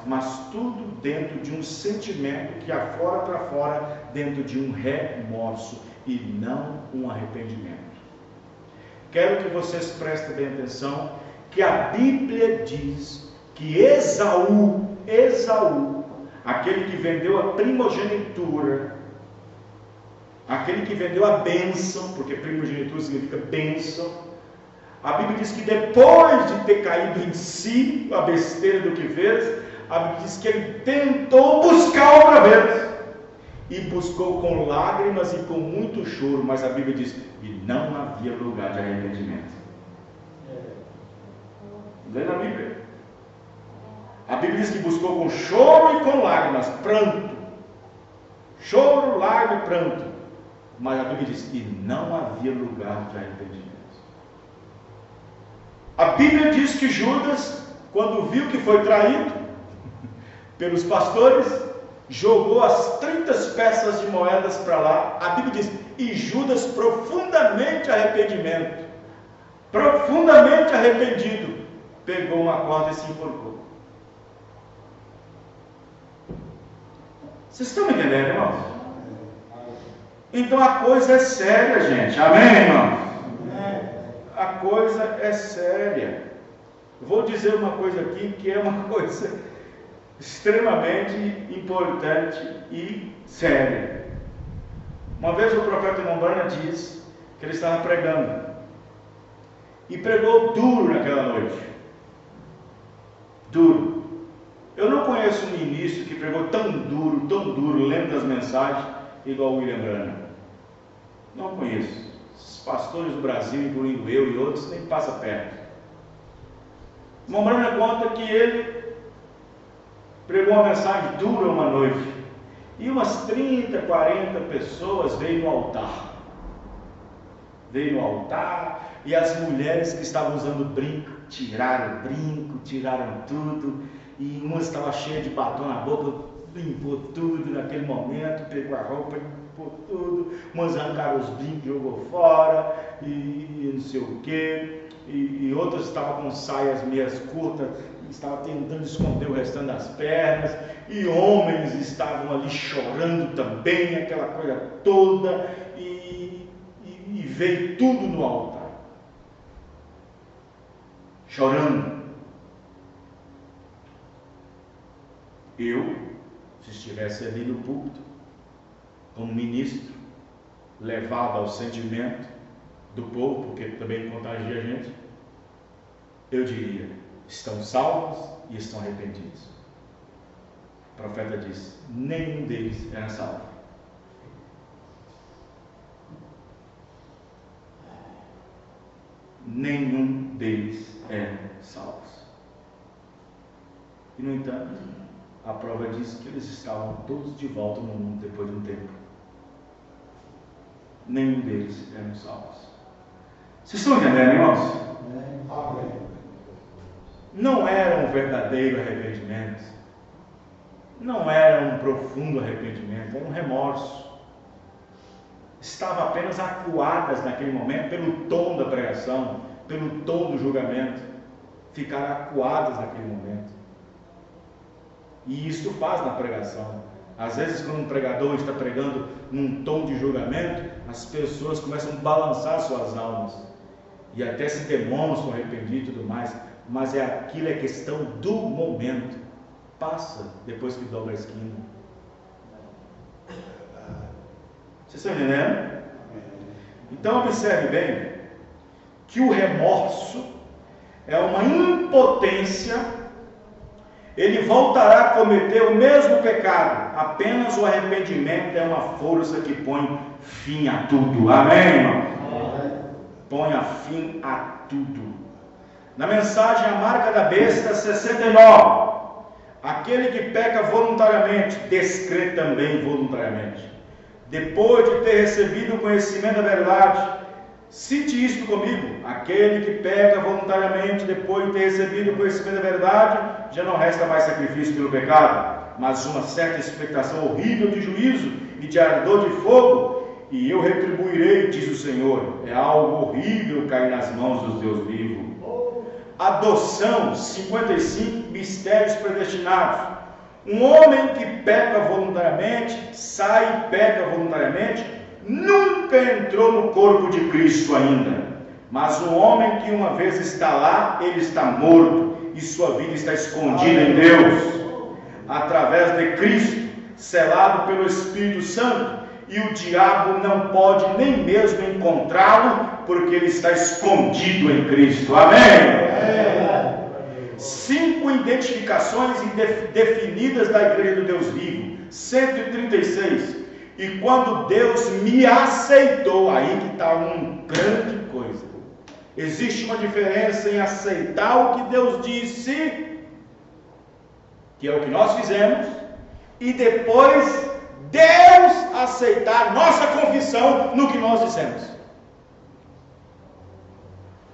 mas tudo dentro de um sentimento que aflora para fora, dentro de um remorso e não um arrependimento. Quero que vocês prestem bem atenção que a Bíblia diz que Esaú, aquele que vendeu a primogenitura, aquele que vendeu a bênção, porque primogenitura significa bênção, a Bíblia diz que depois de ter caído em si, a besteira do que fez, a Bíblia diz que ele tentou buscar outra vez, e buscou com lágrimas e com muito choro, mas a Bíblia diz que não havia lugar de arrependimento. Lê na Bíblia. A Bíblia diz que buscou com choro e com lágrimas, pranto. Choro, lágrima e pranto. Mas a Bíblia diz que não havia lugar de arrependimento. A Bíblia diz que Judas, quando viu que foi traído pelos pastores, jogou as 30 peças de moedas para lá. A Bíblia diz, e Judas profundamente arrependido, pegou uma corda e se enforcou. Vocês estão me entendendo, irmãos? Então a coisa é séria, gente. Amém, irmãos? A coisa é séria. Vou dizer uma coisa aqui que é uma coisa extremamente importante e séria. Uma vez o profeta Mombana diz que ele estava pregando, e pregou duro naquela noite. Duro. Eu não conheço um ministro que pregou tão duro, lembro das mensagens, igual o William Branham. Não conheço. Os pastores do Brasil, incluindo eu e outros, nem passa perto. O irmão Branham conta que ele pregou uma mensagem dura uma noite, e umas 30, 40 pessoas veio no altar. Veio no altar, e as mulheres que estavam usando brinco, tiraram tudo, e uma estava cheia de batom na boca, limpou tudo naquele momento, pegou a roupa, limpou tudo, umas arrancaram os brincos, jogou fora, e não sei o que, e outras estavam com saias meias curtas, estavam tentando esconder o restante das pernas, e homens estavam ali chorando também, aquela coisa toda, e veio tudo no altar, chorando. Eu, se estivesse ali no púlpito, como ministro, levava ao sentimento do povo, porque também contagia a gente, eu diria: estão salvos e estão arrependidos. O profeta disse: nenhum deles era salvo. Nenhum deles eram salvos. E no entanto, a prova diz que eles estavam todos de volta no mundo depois de um tempo. Nenhum deles eram salvos. Vocês estão entendendo, irmãos? Não era um verdadeiro arrependimento. Não era um profundo arrependimento, era um remorso. Estavam apenas acuadas naquele momento pelo tom da pregação, pelo tom do julgamento. Ficaram acuadas naquele momento. E isso faz na pregação. Às vezes, quando um pregador está pregando num tom de julgamento, as pessoas começam a balançar suas almas e até se demonstram arrependidos e tudo mais, mas aquilo é questão do momento. Passa depois que dobra a esquina. Vocês estão entendendo? Então observe bem que o remorso é uma impotência. Ele voltará a cometer o mesmo pecado. Apenas o arrependimento é uma força que põe fim a tudo. Amém, irmão? Põe fim a tudo. Na mensagem A Marca da Besta 69, aquele que peca voluntariamente, descrê também voluntariamente. Depois de ter recebido o conhecimento da verdade, cite isto comigo: aquele que peca voluntariamente, depois de ter recebido o conhecimento da verdade, já não resta mais sacrifício pelo pecado, mas uma certa expectação horrível de juízo e de ardor de fogo, e eu retribuirei, diz o Senhor. É algo horrível cair nas mãos dos Deus vivos. Adoção 55, mistérios predestinados. Um homem que peca voluntariamente, sai e peca voluntariamente, nunca entrou no corpo de Cristo ainda. Mas o homem que uma vez está lá, ele está morto, e sua vida está escondida em Deus, através de Cristo, selado pelo Espírito Santo, e o diabo não pode nem mesmo encontrá-lo, porque ele está escondido em Cristo. Amém? 5 identificações definidas da Igreja do Deus Vivo. 136. E quando Deus me aceitou, aí que está uma grande coisa. Existe uma diferença em aceitar o que Deus disse, que é o que nós fizemos, e depois Deus aceitar nossa confissão no que nós dissemos.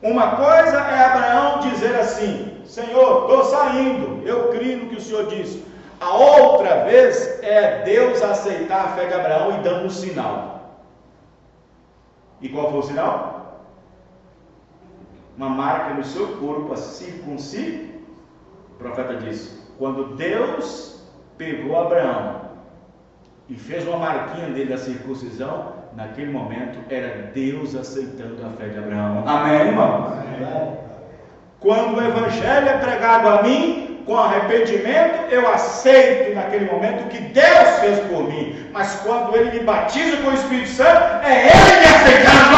Uma coisa é Abraão dizer assim: Senhor, estou saindo, eu creio no que o Senhor disse. A outra vez é Deus aceitar a fé de Abraão e dando um sinal. E qual foi o sinal? Uma marca no seu corpo, a circuncisão. O profeta disse: quando Deus pegou Abraão e fez uma marquinha dele da circuncisão, naquele momento era Deus aceitando a fé de Abraão. Amém, irmão? Amém. Quando o evangelho é pregado a mim, com arrependimento, eu aceito naquele momento o que Deus fez por mim. Mas quando Ele me batiza com o Espírito Santo, é Ele me aceitando.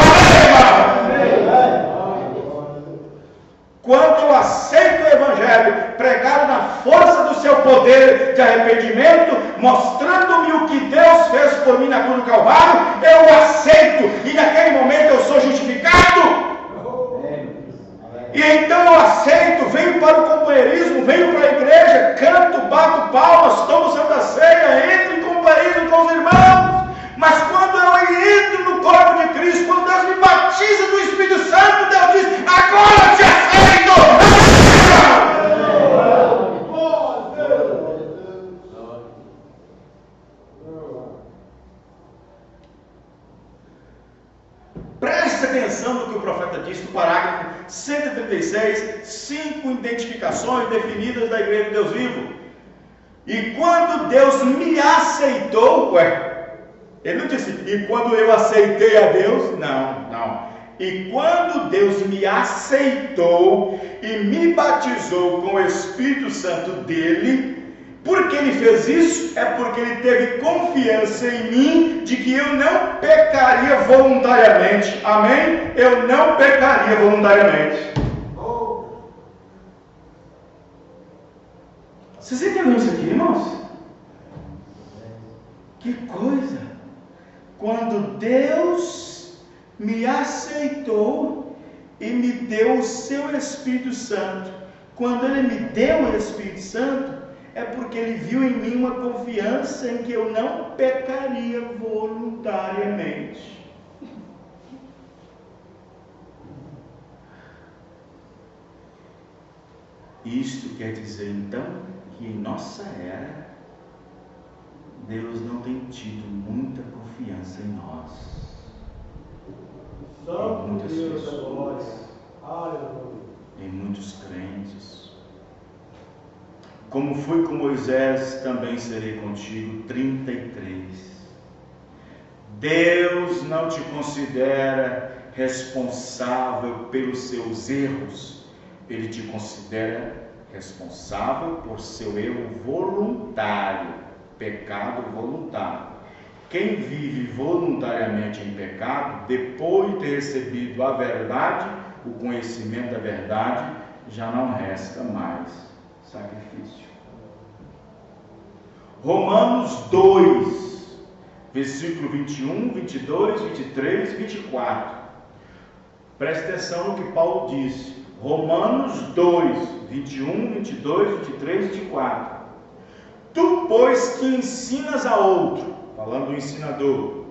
quando eu aceito o Evangelho, pregado na força do seu poder de arrependimento, mostrando-me o que Deus fez por mim na cruz do Calvário, eu o aceito, e naquele momento eu sou justificado. E então eu aceito, venho para o companheirismo, venho para a igreja, canto, bato palmas, tomo Santa Ceia, entro em companheirismo com os irmãos. Mas quando eu entro no corpo de Cristo, quando Deus me batiza do Espírito Santo, Deus diz: agora eu te aceito! Preste atenção no que o profeta disse no parágrafo 136, 5 identificações definidas da igreja de Deus vivo. E quando Deus me aceitou, ele não disse, e quando eu aceitei a Deus, não. E quando Deus me aceitou e me batizou com o Espírito Santo dele, por que ele fez isso? É porque ele teve confiança em mim de que eu não pecaria voluntariamente. Amém? Eu não pecaria voluntariamente. Vocês entenderam isso aqui, irmãos? Que coisa! Quando Deus me aceitou e me deu o seu Espírito Santo, quando ele me deu o Espírito Santo, é porque ele viu em mim uma confiança em que eu não pecaria voluntariamente. Isto quer dizer então que em nossa era Deus não tem tido muita confiança em nós. Em muitas pessoas, em muitos crentes. Como fui com Moisés, também serei contigo. 33. Deus não te considera responsável pelos seus erros. Ele te considera responsável por seu erro voluntário, pecado voluntário. Quem vive voluntariamente em pecado, depois de ter recebido a verdade, o conhecimento da verdade, já não resta mais sacrifício. Romanos 2, versículo 21, 22, 23 e 24. Preste atenção no que Paulo disse. Romanos 2, 21, 22, 23 e 24. Tu, pois, que ensinas a outro, falando do ensinador,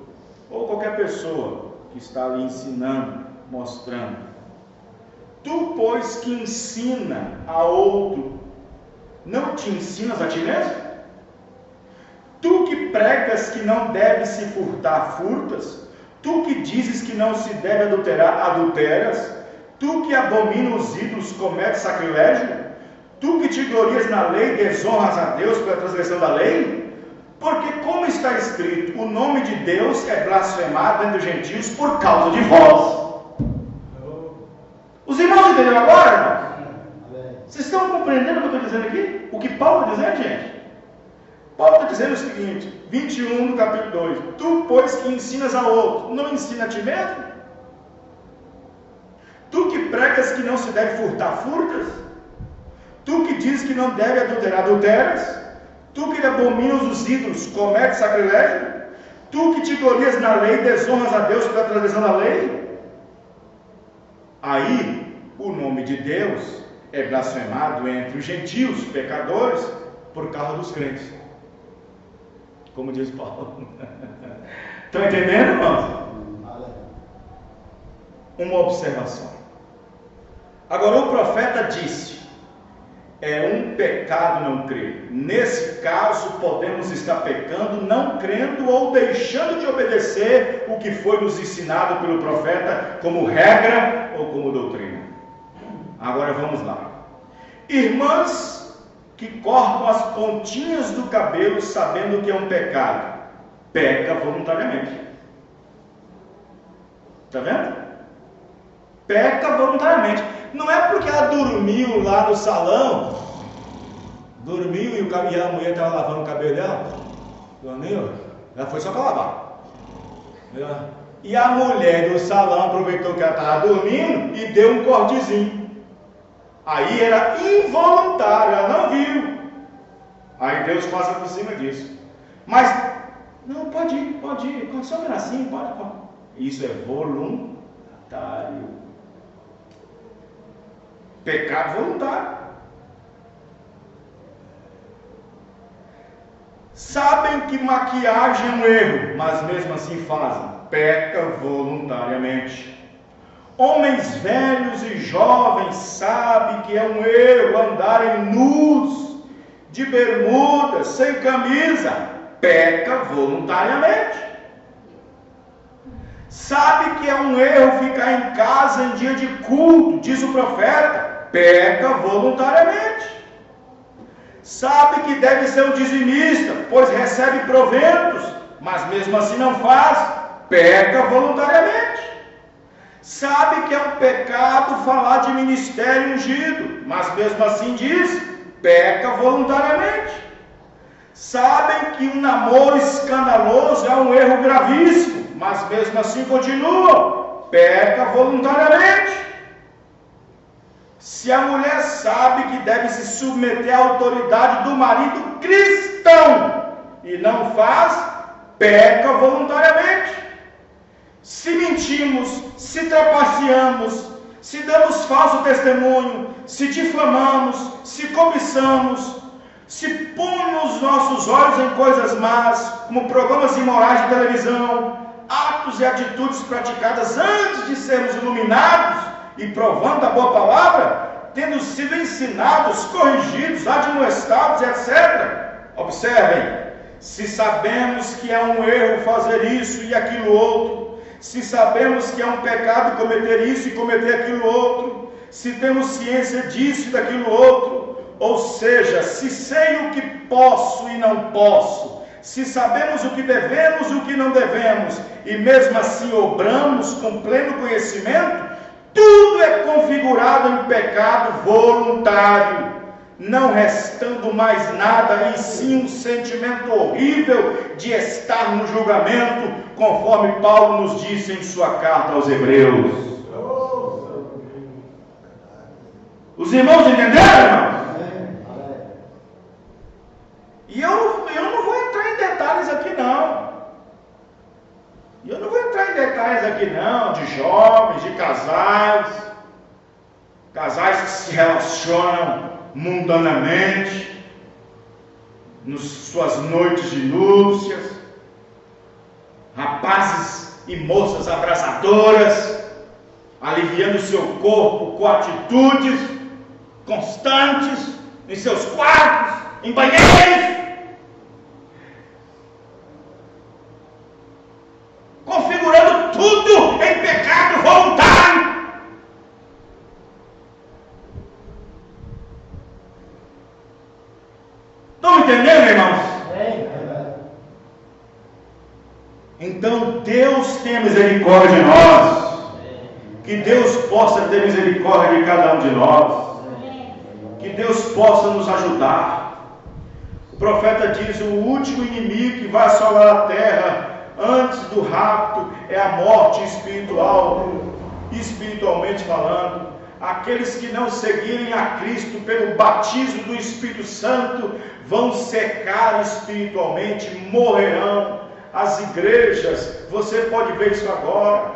ou qualquer pessoa que está ali ensinando, mostrando. Tu, pois, que ensina a outro, não te ensinas a ti mesmo? Tu que pregas que não deve se furtar, furtas? Tu que dizes que não se deve adulterar, adulteras? Tu que abomina os ídolos, comete sacrilégio? Tu que te glorias na lei, desonras a Deus pela transgressão da lei? Porque como está escrito, o nome de Deus é blasfemado entre os gentios por causa de vós. Os irmãos entenderam agora, irmãos? Vocês estão compreendendo o que eu estou dizendo aqui? O que Paulo está dizendo, gente? Paulo está dizendo o seguinte, 21 do capítulo 2. Tu, pois, que ensinas a outro, não ensina a ti mesmo? Tu que pregas que não se deve furtar, furtas? Tu que dizes que não deve adulterar, adulteras? Tu que abominas os ídolos, comete sacrilégio? Tu que te glorias na lei, desonras a Deus pela transgressão da lei? Aí, o nome de Deus é blasfemado entre os gentios, pecadores, por causa dos crentes. Como diz Paulo. Estão entendendo, irmãos? Uma observação. Agora, o profeta disse: é um pecado não crer. Nesse caso, podemos estar pecando, não crendo ou deixando de obedecer o que foi nos ensinado pelo profeta como regra ou como doutrina. Agora vamos lá. Irmãs que cortam as pontinhas do cabelo sabendo que é um pecado, peca voluntariamente. Está vendo? Peca voluntariamente. Não é porque ela dormiu lá no salão, dormiu e a mulher estava lavando o cabelo dela, dormiu, ela foi só para lavar. E a mulher do salão aproveitou que ela estava dormindo e deu um cortezinho. Aí era involuntário, ela não viu. Aí Deus passa por cima disso. Mas, não, pode ir, só um pedacinho, pode. Isso é voluntário. Pecado voluntário. Sabem que maquiagem é um erro, mas mesmo assim fazem. Peca voluntariamente. Homens velhos e jovens sabem que é um erro andarem nus, de bermudas, sem camisa. Peca voluntariamente. Sabe que é um erro ficar em casa em dia de culto, diz o profeta. Peca voluntariamente. Sabe que deve ser um dizimista, pois recebe proventos, mas mesmo assim não faz. Peca voluntariamente. Sabe que é um pecado falar de ministério ungido, mas mesmo assim diz. Peca voluntariamente. Sabem que um namoro escandaloso é um erro gravíssimo, mas mesmo assim continua. Peca voluntariamente. Se a mulher sabe que deve se submeter à autoridade do marido cristão e não faz, peca voluntariamente. Se mentimos, se trapaceamos, se damos falso testemunho, se difamamos, se cobiçamos, se pomos nossos olhos em coisas más, como programas imorais de televisão, atos e atitudes praticadas antes de sermos iluminados e provando a boa palavra, tendo sido ensinados, corrigidos, admoestados, etc. Observem, se sabemos que é um erro fazer isso e aquilo outro, se sabemos que é um pecado cometer isso e cometer aquilo outro, se temos ciência disso e daquilo outro, ou seja, se sei o que posso e não posso, se sabemos o que devemos e o que não devemos, e mesmo assim obramos com pleno conhecimento, tudo é configurado em pecado voluntário, não restando mais nada, e sim um sentimento horrível de estar no julgamento, conforme Paulo nos disse em sua carta aos Hebreus. Os irmãos entenderam, irmãos? E eu não vou entrar em detalhes aqui não. Eu não vou entrar em detalhes aqui não, de jovens, de casais que se relacionam mundanamente, nas suas noites de núpcias, rapazes e moças abraçadoras, aliviando seu corpo com atitudes constantes, em seus quartos, em banheiros, configurando tudo em pecado voluntário. Estão entendendo, irmãos? Então Deus tenha misericórdia de nós. Que Deus possa ter misericórdia de cada um de nós. Que Deus possa nos ajudar. O profeta diz: o último inimigo que vai assolar a terra antes do rapto é a morte espiritual, espiritualmente falando. Aqueles que não seguirem a Cristo pelo batismo do Espírito Santo vão secar espiritualmente, morrerão. As igrejas, você pode ver isso agora,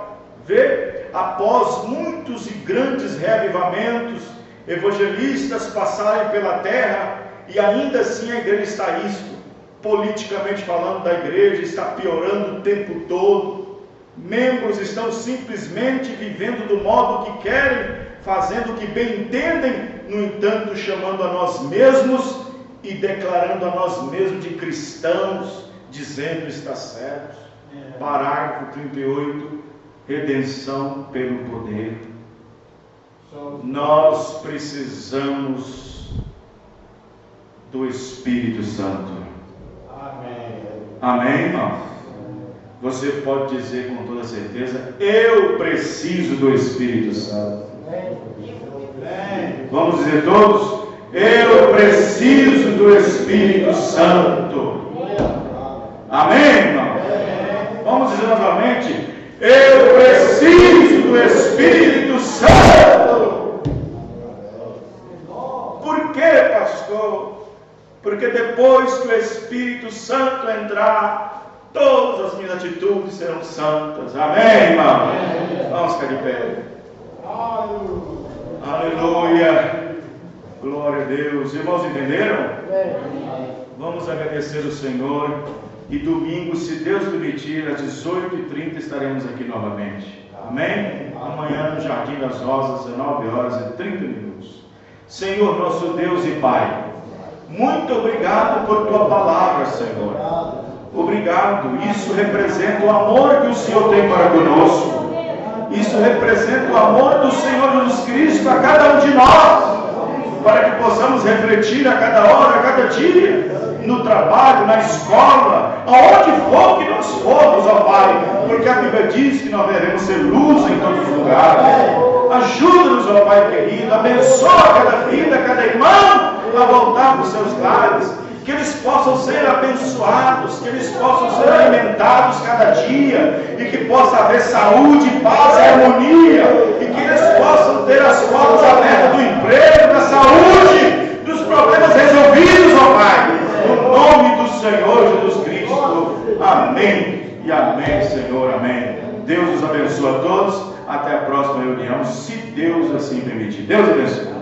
ver, após muitos e grandes reavivamentos, evangelistas passarem pela terra, e ainda assim a igreja está isto, politicamente falando da igreja, está piorando o tempo todo. Membros estão simplesmente vivendo do modo que querem, fazendo o que bem entendem, no entanto chamando a nós mesmos e declarando a nós mesmos de cristãos, dizendo está certo. Parágrafo 38, redenção pelo poder. Nós precisamos do Espírito Santo. Amém, irmão? Você pode dizer com toda certeza: eu preciso do Espírito Santo. Vamos dizer todos: eu preciso do Espírito Santo. Amém, irmão? Vamos dizer novamente: eu preciso do Espírito Santo. porque depois que o Espírito Santo entrar, todas as minhas atitudes serão santas. Amém, irmão? Vamos ficar de pé. Aleluia. Glória a Deus. Irmãos, entenderam? Vamos agradecer o Senhor. E domingo, se Deus permitir, às 18h30 estaremos aqui novamente. Amém? Amanhã no Jardim das Rosas, 19h30. Senhor, nosso Deus e Pai, muito obrigado por Tua palavra, Senhor. Obrigado. Isso representa o amor que o Senhor tem para conosco. Isso representa o amor do Senhor Jesus Cristo a cada um de nós, para que possamos refletir a cada hora, a cada dia, no trabalho, na escola, aonde for que nós formos, ó Pai, porque a Bíblia diz que nós devemos ser luz em todos os lugares. Ajuda-nos, ó Pai querido, abençoa cada vida, cada irmão a voltar para os seus lares, que eles possam ser abençoados, que eles possam ser alimentados cada dia, e que possa haver saúde, paz e harmonia, e que eles possam ter as portas abertas do emprego, da saúde, dos problemas resolvidos, ó Pai, no nome do Senhor Jesus Cristo. Amém e amém, Senhor, amém. Deus os abençoe a todos. Até a próxima reunião, se Deus assim permitir. Deus abençoe.